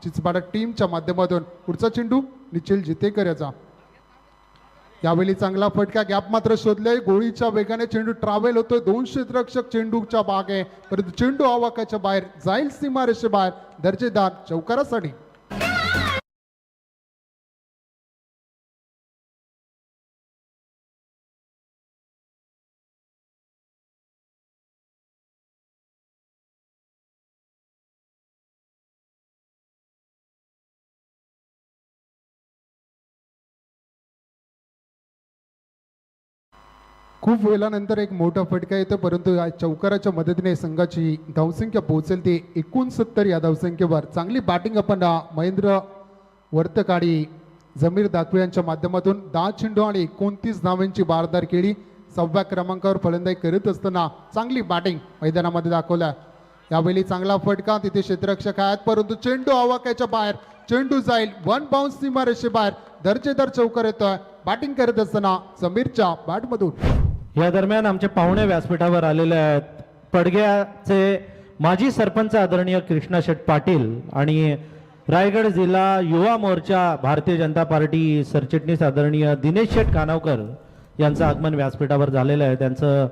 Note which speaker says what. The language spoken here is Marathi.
Speaker 1: चिचपाडा टीमच्या माध्यमातून पुढचा चेंडू निखिल जितेकर याचा यावेळी चांगला फटका गॅप मात्र शोधले गोळीच्या वेगाने चेंडू ट्रॅव्हल होतोय दोन क्षेत्ररक्षक चेंडूच्या मागे परंतु चेंडू आवाक्याच्या बाहेर जाईल सीमारेषेबाहेर दर्जेदार चौकारासाठी खूप वेळानंतर एक मोठा फटका येतो परंतु या चौकाराच्या मदतीने संघाची धावसंख्या पोहोचेल ते 69 या धावसंख्येवर चांगली बॅटिंग आपण महेंद्र वर्तकाडी जमीर दाखवे यांच्या माध्यमातून 10 चेंडू आणि 29 धावांची बारदार केली 6व्या क्रमांकावर फलंदाजी करत असताना चांगली बॅटिंग मैदानामध्ये दाखवल्या यावेळी चांगला फटका तिथे क्षेत्ररक्षक आहेत परंतु चेंडू आवाक्याच्या बाहेर चेंडू जाईल वन बाउन्स सीमारेषेबाहेर दर्जेदार चौकार येतोय बॅटिंग करत असताना समीरच्या बॅटमधून
Speaker 2: या दरम्यान आमचे पाहुणे व्यासपीठावर आलेले आहेत पडग्याचे माजी सरपंच आदरणीय कृष्णा शेठ पाटील आणि रायगड जिल्हा युवा मोर्चा भारतीय जनता पार्टी सरचिटणीस आदरणीय दिनेश शेठ कानावकर यांचं आगमन व्यासपीठावर झालेलं आहे त्यांचं